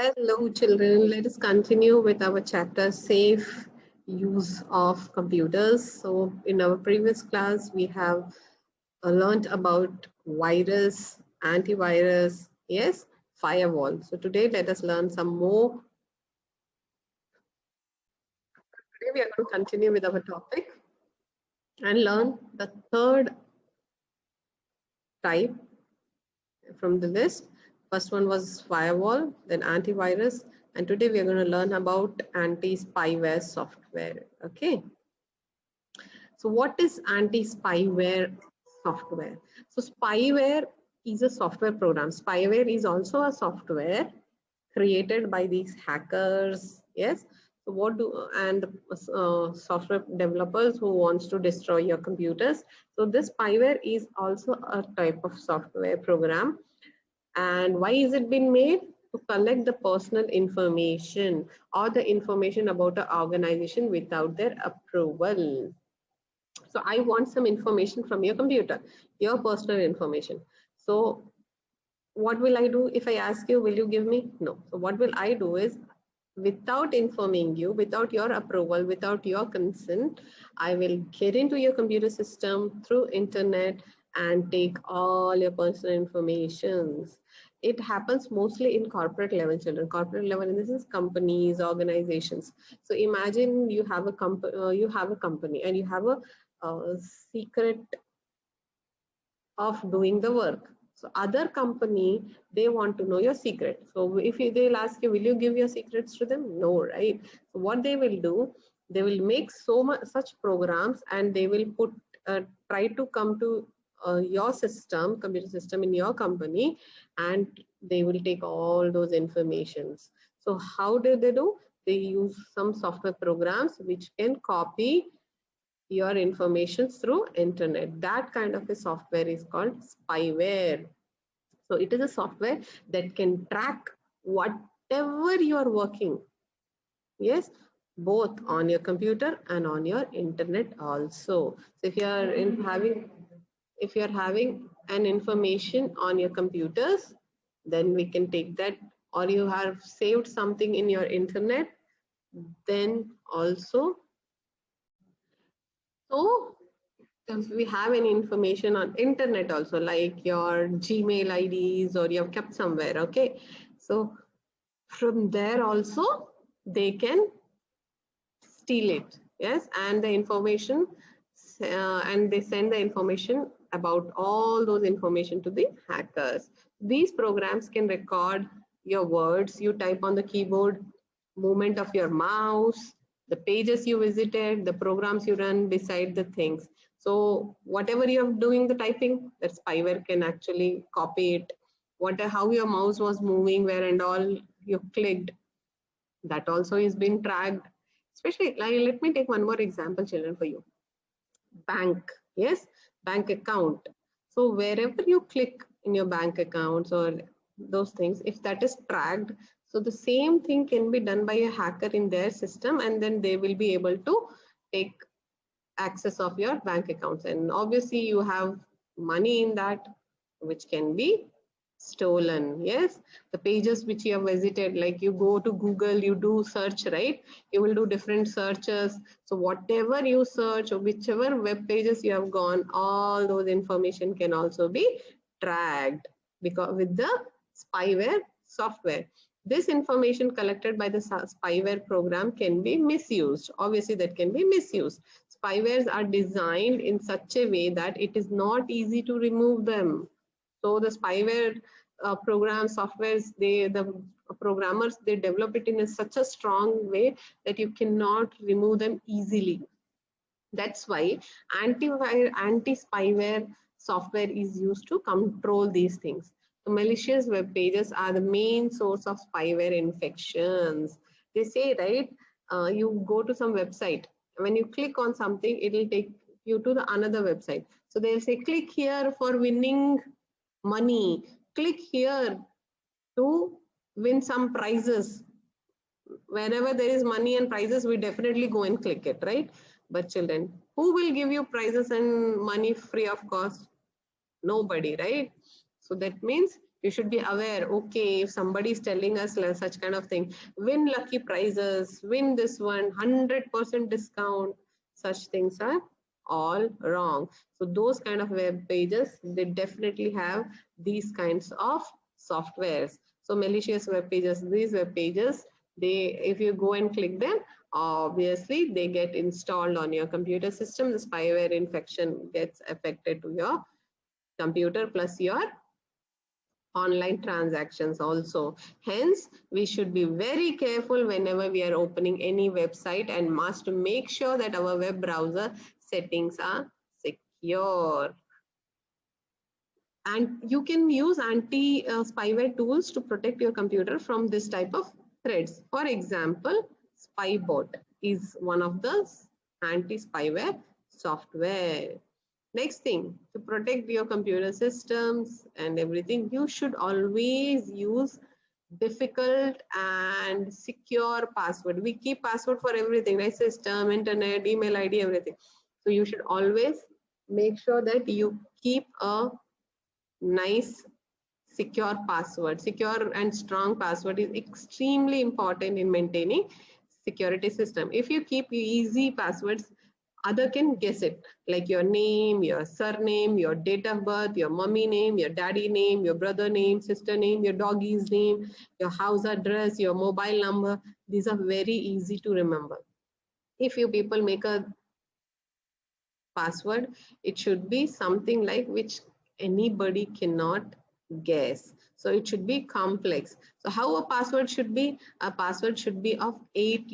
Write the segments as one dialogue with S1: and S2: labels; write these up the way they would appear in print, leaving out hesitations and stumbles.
S1: Hello, children. Let us continue with our chapter Safe Use of Computers. So, in our previous class, we have learned about virus, antivirus, yes, firewall. So, today, let us learn some more. Today, we are going to continue with our topic and learn the third type from the list. First one was firewall, then antivirus, and today we are going to learn about anti-spyware software. Okay. So what is anti-spyware software? So spyware is a software program. Spyware is also a software created by these hackers. Yes. So what do and software developers who wants to destroy your computers. So this spyware is also a type of software program. And why is it been made? To collect the personal information or the information about an organization without their approval. So I want some information from your computer, your personal information. So what will I do if I ask you, will you give me? No. So what will I do is, without informing you, without your approval, without your consent, I will get into your computer system through internet and take all your personal informations. It happens mostly in corporate level, children. Corporate level, and this is companies, organizations. So imagine you have a company and you have a secret of doing the work. So other company, they want to know your secret. So if they'll ask you, will you give your secrets to them? No, right? So what they will do, they will make such programs, and they will try to come to your system, computer system in your company, and they will take all those informations. So how do? They use some software programs which can copy your information through internet. That kind of a software is called spyware. So it is a software that can track whatever you are working. Yes, both on your computer and on your internet also. So if you are having an information on your computers, then we can take that, or you have saved something in your internet, then also. So if we have any information on internet also, like your Gmail IDs, or you have kept somewhere, okay? So from there also they can steal it, yes, and the information, and they send the information about all those information to the hackers. These programs can record your words you type on the keyboard, movement of your mouse, the pages you visited, the programs you run beside the things. So whatever you're doing the typing, that spyware can actually copy it. How your mouse was moving, where and all you clicked, that also is being tracked. Especially, like, let me take one more example, children, for you. Bank, yes, bank account. So wherever you click in your bank accounts or those things, if that is tracked, so the same thing can be done by a hacker in their system, and then they will be able to take access of your bank accounts. And obviously you have money in that, which can be stolen. Yes, the pages which you have visited, like you go to Google, you do search, right? You will do different searches. So whatever you search, or whichever web pages you have gone, all those information can also be tracked, because with the spyware software. This information collected by the spyware program can be misused. Obviously that can be misused. Spywares are designed in such a way that it is not easy to remove them. So the spyware program softwares, the programmers, they develop it in such a strong way that you cannot remove them easily. That's why anti-spyware software is used to control these things. So malicious web pages are the main source of spyware infections. They say, right, you go to some website. When you click on something, it will take you to another website. So they'll say, click here for winning money. Click here to win some prizes. Whenever there is money and prizes, we definitely go and click it, right? But children, who will give you prizes and money free of cost? Nobody, right? So that means You should be aware, okay, if somebody is telling us such kind of thing, win lucky prizes, win this one, 100% discount, such things are all wrong. So those kind of web pages, they definitely have these kinds of softwares. So malicious web pages, these web pages, they, if you go and click them, obviously they get installed on your computer system. The spyware infection gets affected to your computer plus your online transactions also. Hence, we should be very careful whenever we are opening any website and must make sure that our web browser settings are secure. And you can use anti-spyware tools to protect your computer from this type of threats. For example, Spybot is one of the anti-spyware software. Next thing, to protect your computer systems and everything, you should always use difficult and secure password. We keep password for everything, right? System, internet, email ID, everything. So you should always make sure that you keep a nice secure password. Secure and strong password is extremely important in maintaining security system. If you keep easy passwords, other can guess it, like your name, your surname, your date of birth, your mommy name, your daddy name, your brother name, sister name, your doggy's name, your house address, your mobile number. These are very easy to remember. If you people make a password, it should be something like which anybody cannot guess. So it should be complex. So how a password should be? A password should be of 8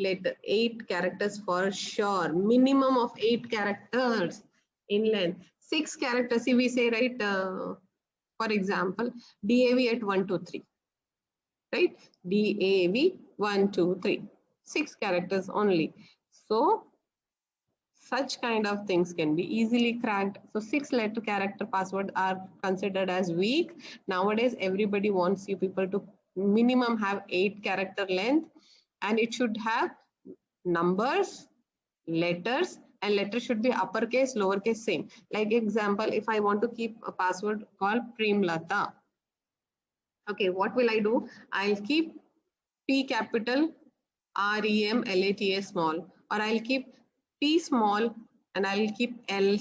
S1: characters for sure. Minimum of 8 characters in length. 6 characters. See, we say, right, for example, DAV at 1, 2, 3. Right? DAV 1, 2, 3. 6 characters only. So such kind of things can be easily cracked. So 6-letter character passwords are considered as weak. Nowadays, everybody wants you people to minimum have 8 character length, and it should have numbers, letters, and letters should be uppercase, lowercase, same. Like example, if I want to keep a password called Premlata. Okay, what will I do? I'll keep P capital, REMLATA small, or I'll keep P small and I'll keep L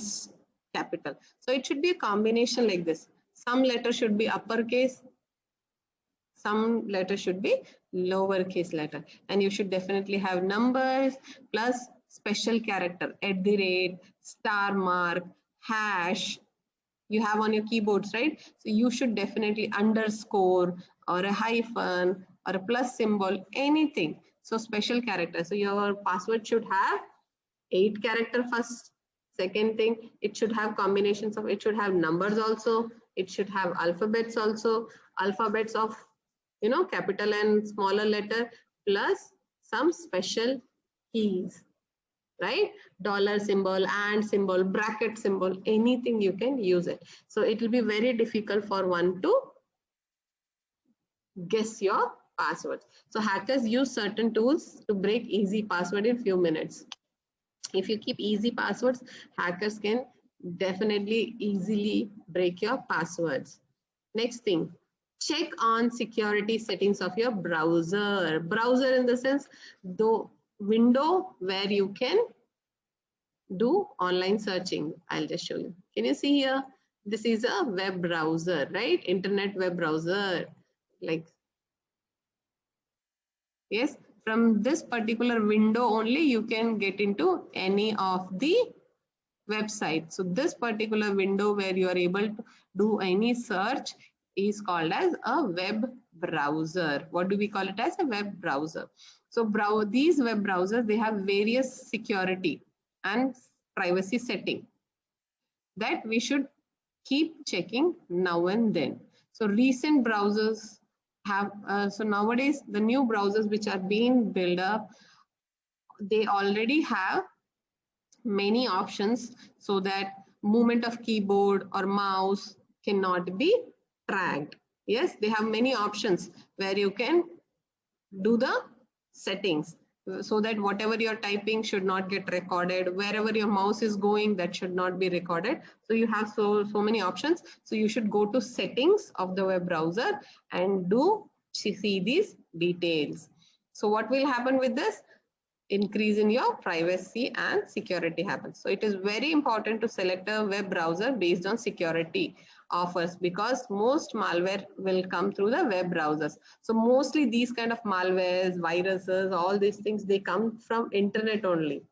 S1: capital. So it should be a combination like this. Some letter should be uppercase, some letter should be lowercase letter, and you should definitely have numbers plus special character, @ star mark, hash. You have on your keyboards, right? So you should definitely underscore or a hyphen or a plus symbol, anything. So special character. So your password should have 8 character first. Second thing, it should have combinations of, it should have numbers also. It should have alphabets also. Alphabets of, you know, capital and smaller letter plus some special keys. Right? Dollar symbol, and symbol, bracket symbol, anything you can use it. So it will be very difficult for one to guess your passwords. So hackers use certain tools to break easy password in few minutes. If you keep easy passwords, hackers can definitely easily break your passwords. Next thing, check on security settings of your browser. Browser in the sense, the window where you can do online searching. I'll just show you. Can you see here? This is a web browser, right? Internet web browser. Like, yes, from this particular window only you can get into any of the websites. So this particular window where you are able to do any search is called as a web browser. What do we call it as? A web browser. So these web browsers, they have various security and privacy setting that we should keep checking now and then. So recent browsers have, so nowadays the new browsers which are being built up, they already have many options so that movement of keyboard or mouse cannot be tracked. Yes, they have many options where you can do the settings. so that whatever you're typing should not get recorded. Wherever your mouse is going, that should not be recorded. So you have so many options. So you should go to settings of the web browser and do see these details. So what will happen with this? Increase in your privacy and security happens. So it is very important to select a web browser based on security offers, because most malware will come through the web browsers. So mostly these kind of malwares, viruses, all these things, they come from internet only.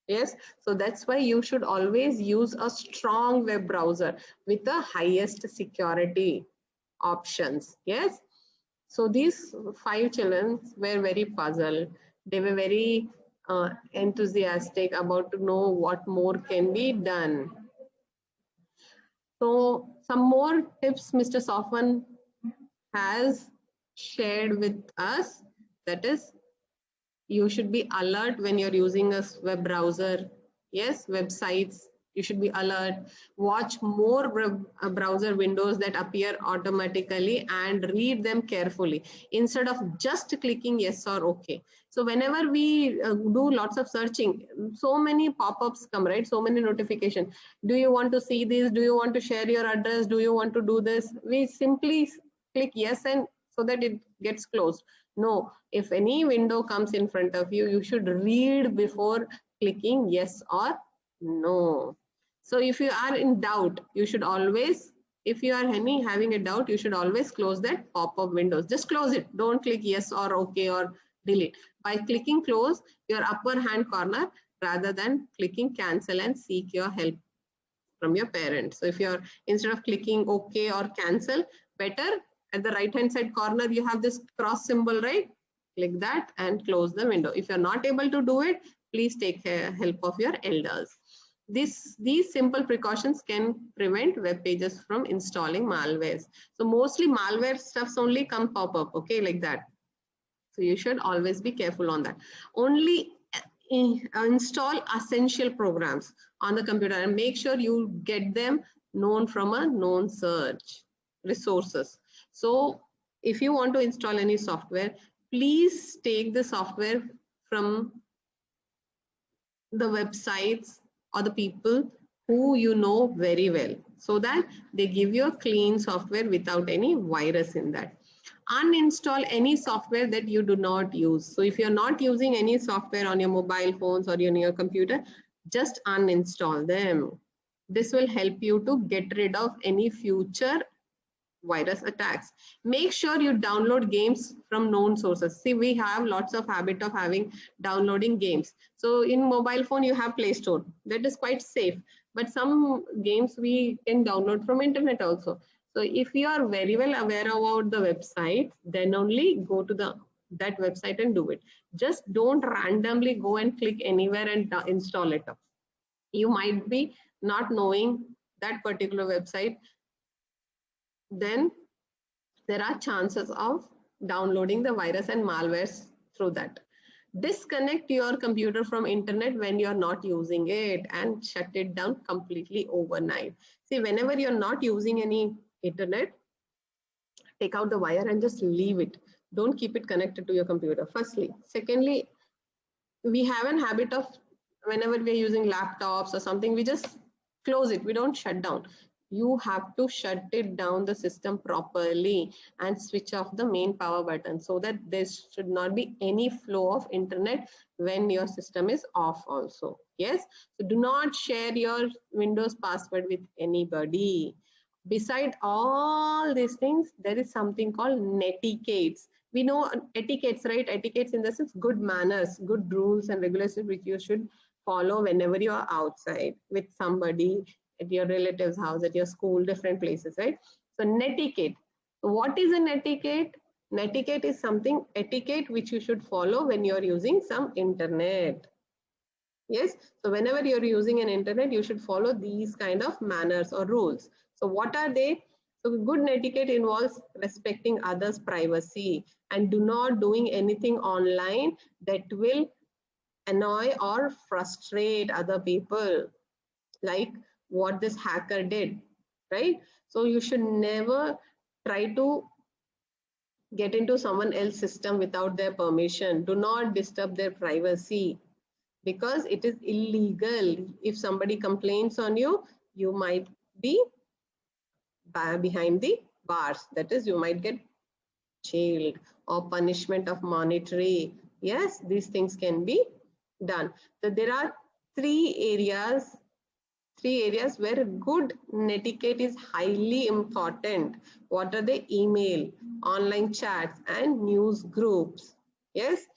S1: Yes, so that's why you should always use a strong web browser with the highest security options. Yes, so these 5 children were very puzzled. They were very enthusiastic about to know what more can be done. So some more tips Mr. Sofwan has shared with us. That is, you should be alert when you're using a web browser. Yes, websites, you should be alert. Watch more browser windows that appear automatically and read them carefully instead of just clicking yes or okay. So whenever we do lots of searching, so many pop-ups come, right? So many notifications. Do you want to see this? Do you want to share your address? Do you want to do this? We simply click yes, and so that it gets closed. No, if any window comes in front of you, you should read before clicking yes or no. So if you are in doubt, you should always, if you are having a doubt, you should always close that pop-up windows. Just close it. Don't click yes or okay or delete. By clicking close your upper hand corner rather than clicking cancel and seek your help from your parents. So if you're, instead of clicking okay or cancel, better at the right hand side corner, you have this cross symbol, right? Click that and close the window. If you're not able to do it, please take help of your elders. These simple precautions can prevent web pages from installing malwares. So mostly malware stuffs only come pop up, okay, like that. So you should always be careful on that. Only install essential programs on the computer and make sure you get them known from a known search resources. So if you want to install any software, please take the software from the websites or the people who you know very well, so that they give you a clean software without any virus in that. Uninstall any software that you do not use. So if you're not using any software on your mobile phones or on your computer, just uninstall them. This will help you to get rid of any future virus attacks. Make sure you download games from known sources. See, we have lots of habit of downloading games. So in mobile phone, you have Play Store. That is quite safe. But some games we can download from internet also. So if you are very well aware about the website, then only go to that website and do it. Just don't randomly go and click anywhere and install it up. You might be not knowing that particular website, then there are chances of downloading the virus and malwares through that. Disconnect your computer from internet when you're not using it and shut it down completely overnight. See, whenever you're not using any internet, take out the wire and just leave it. Don't keep it connected to your computer, firstly. Secondly, we have an habit of, whenever we're using laptops or something, we just close it. We don't shut down. You have to shut it down, the system, properly and switch off the main power button, so that there should not be any flow of internet when your system is off also. Yes, so do not share your Windows password with anybody. Beside all these things, there is something called netiquettes. We know etiquettes, right? Etiquettes in the sense good manners, good rules and regulations which you should follow whenever you are outside with somebody, at your relative's house, at your school, different places, right? So netiquette. So what is a netiquette? Netiquette is something, etiquette, which you should follow when you're using some internet. Yes, so whenever you're using an internet, you should follow these kind of manners or rules. So what are they? So good etiquette involves respecting others' privacy and do not doing anything online that will annoy or frustrate other people, like what this hacker did, right? So you should never try to get into someone else's system without their permission. Do not disturb their privacy, because it is illegal. If somebody complains on you, you might be behind the bars. That is, you might get jailed or punishment of monetary. Yes, these things can be done. So there are three areas where good netiquette is highly important. What are the? Email, online chats, and news groups. Yes,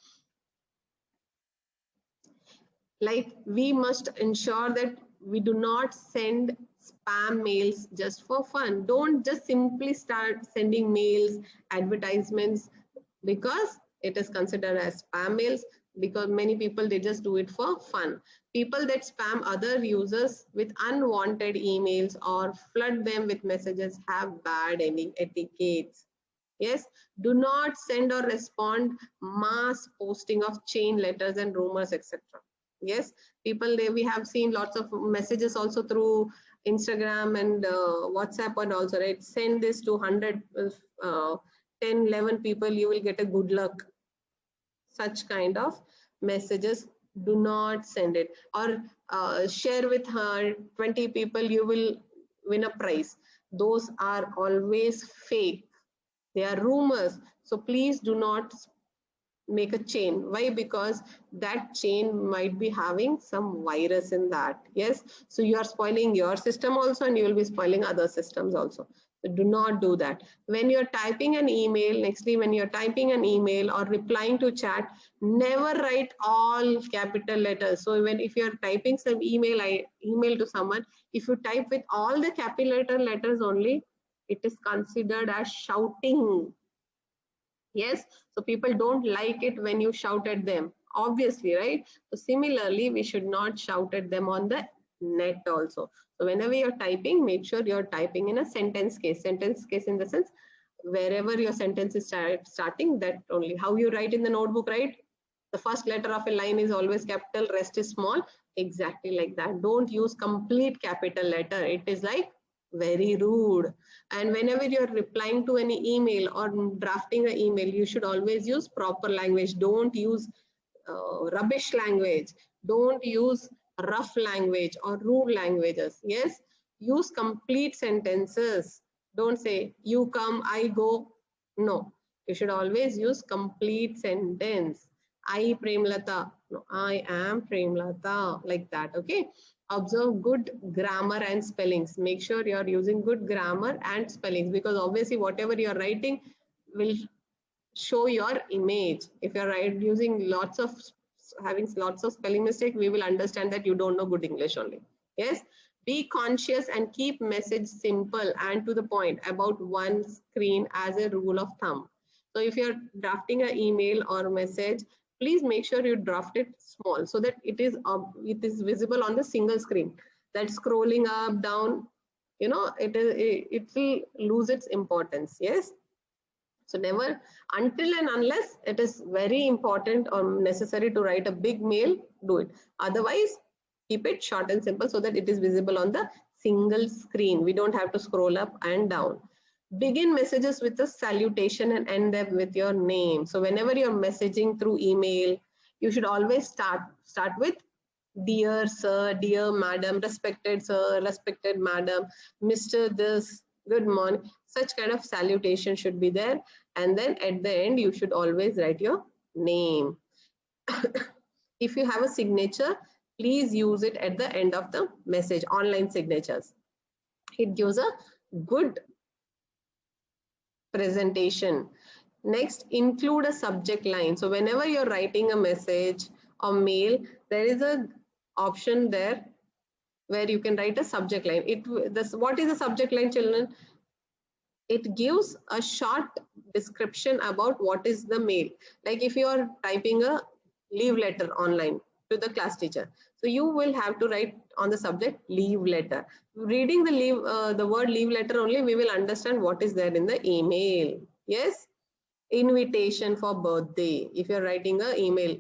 S1: like we must ensure that we do not send spam mails just for fun. Don't just simply start sending mails, advertisements, because it is considered as spam mails, because many people, they just do it for fun. People that spam other users with unwanted emails or flood them with messages have bad etiquettes. Yes, do not send or respond mass posting of chain letters and rumors, etc. Yes, people, we have seen lots of messages also through Instagram and WhatsApp, and also, right, send this to 100 10 11 people, you will get a good luck. Such kind of messages, do not send it. Or share with her 20 people, you will win a prize. Those are always fake. They are rumors. So please do not make a chain. Why? Because that chain might be having some virus in that. Yes, so you are spoiling your system also, and you will be spoiling other systems also. So do not do that. When you're typing an email, nextly, when you're typing an email or replying to chat, never write all capital letters. So when, if you're typing some email to someone, if you type with all the capital letters only, it is considered as shouting. Yes, so people don't like it when you shout at them, obviously, right? So similarly, we should not shout at them on the net also. So whenever you're typing, make sure you're typing in a sentence case in the sense, wherever your sentence is starting, that only. How you write in the notebook, right? The first letter of a line is always capital, rest is small. Exactly like that. Don't use complete capital letter. It is like very rude. And whenever you're replying to any email or drafting an email, you should always use proper language. Don't use rubbish language. Don't use rough language or rude languages. Yes, use complete sentences. Don't say you come, I go. No, you should always use complete sentence. I Premlata. No, I am Premlata. Like that. Okay. Observe good grammar and spellings. Make sure you are using good grammar and spellings, because obviously whatever you are writing will show your image. If you're using having lots of spelling mistake, we will understand that you don't know good English only. Yes, be conscious and keep message simple and to the point about one screen as a rule of thumb. So if you're drafting an email or a message, please make sure you draft it small so that it is visible on the single screen. That scrolling up, down, it will lose its importance. Yes, so never, until and unless it is very important or necessary to write a big mail, do it. Otherwise, keep it short and simple so that it is visible on the single screen. We don't have to scroll up and down. Begin messages with a salutation and end them with your name. So whenever you're messaging through email, you should always start with dear sir, dear madam, respected sir, respected madam, Mr. this, good morning. Such kind of salutation should be there. And then at the end, you should always write your name. If you have a signature, please use it at the end of the message, online signatures. It gives a good presentation. Next, include a subject line. So whenever you're writing a message or mail, there is a option there where you can write a subject line. What is a subject line, children? It gives a short description about what is the mail. Like if you are typing a leave letter online to the class teacher, so you will have to write on the subject leave letter. Reading the word leave letter only, we will understand what is there in the email. Yes, invitation for birthday. If you're writing an email,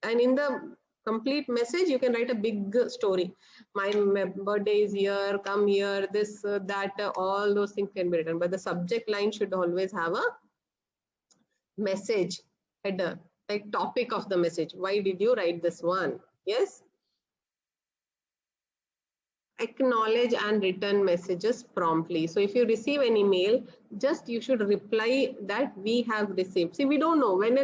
S1: and in the complete message, you can write a big story. My birthday is here, come here, this, that, all those things can be written. But the subject line should always have a message header, like topic of the message. Why did you write this one? Yes. Acknowledge and return messages promptly. So if you receive an email, just you should reply that we have received. See, we don't know when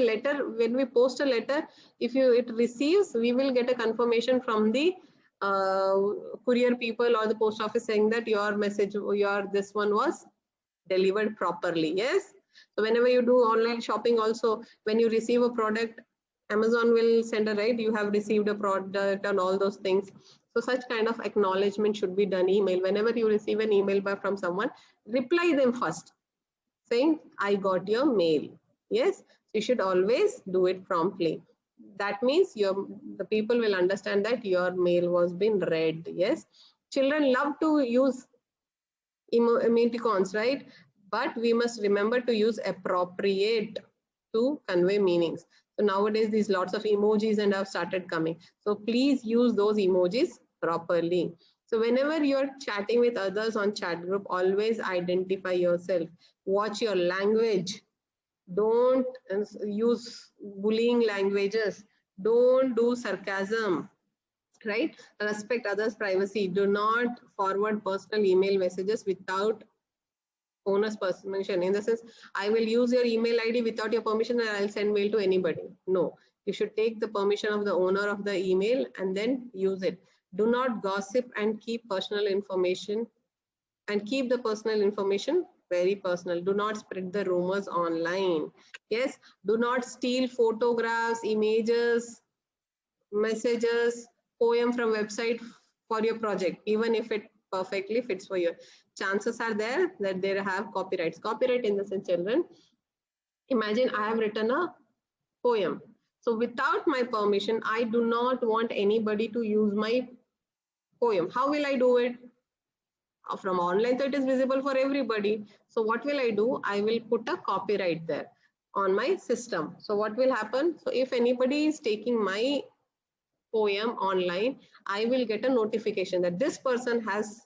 S1: we post a letter, if it receives, we will get a confirmation from the courier people or the post office saying that your message, this one was delivered properly. Yes. So whenever you do online shopping also, when you receive a product, Amazon will send a right, you have received a product and all those things. So such kind of acknowledgement should be done email. Whenever you receive an email from someone, reply them first saying, I got your mail. Yes, you should always do it promptly. That means the people will understand that your mail was been read. Yes, children love to use emoticons, right? But we must remember to use appropriate to convey meanings. So nowadays, these lots of emojis and have started coming. So please use those emojis properly. So whenever you're chatting with others on chat group, always identify yourself. Watch your language. Don't use bullying languages. Don't do sarcasm. Right? Respect others' privacy. Do not forward personal email messages without owner's permission. In the sense, I will use your email ID without your permission and I'll send mail to anybody. No, you should take the permission of the owner of the email and then use it. Do not gossip and keep personal information and keep the personal information very personal. Do not spread the rumors online. Yes, do not steal photographs, images, messages, poem from website for your project, even if it perfectly fits for you. Chances are there that they have copyrights. Copyright in the sense, children, imagine I have written a poem. So without my permission, I do not want anybody to use my poem. How will I do it? From online, so it is visible for everybody. So what will I do? I will put a copyright there on my system. So what will happen? So if anybody is taking my poem online, I will get a notification that this person has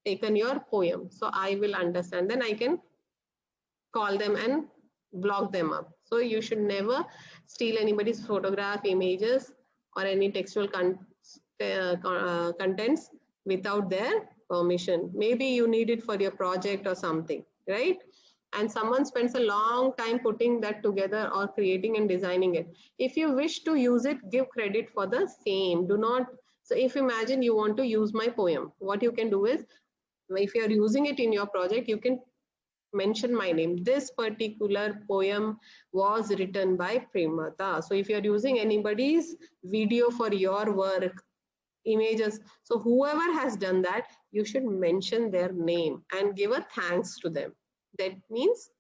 S1: taken your poem. So I will understand. Then I can call them and block them up. So you should never steal anybody's photograph, images, or any textual contents without their permission. Maybe you need it for your project or something, right? And someone spends a long time putting that together or creating and designing it. If you wish to use it, give credit for the same. Do not. So if imagine you want to use my poem, what you can do is, if you are using it in your project, you can mention my name. This particular poem was written by Premlata. So if you are using anybody's video for your work, images, so whoever has done that, you should mention their name and give a thanks to them. That means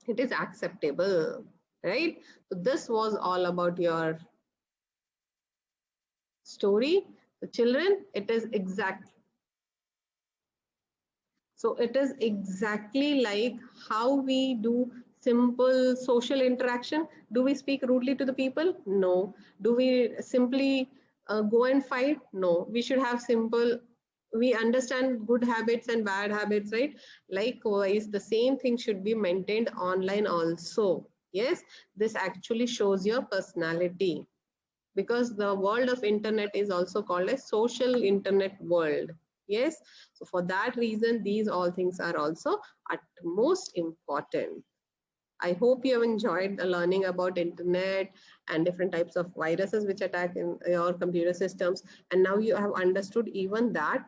S1: it is acceptable, right? So this was all about your story. The children, it is exact. So it is exactly like how we do simple social interaction. Do we speak rudely to the people? No. Do we simply go and fight? No. We should have simple, we understand good habits and bad habits, right? Likewise, the same thing should be maintained online also. Yes, this actually shows your personality, because the world of internet is also called a social internet world. Yes, so for that reason, these all things are also at most important. I hope you have enjoyed learning about internet and different types of viruses which attack in your computer systems. And now you have understood even that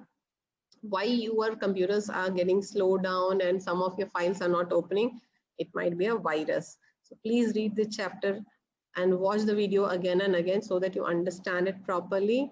S1: why your computers are getting slowed down and some of your files are not opening. It might be a virus. So please read the chapter and watch the video again and again so that you understand it properly.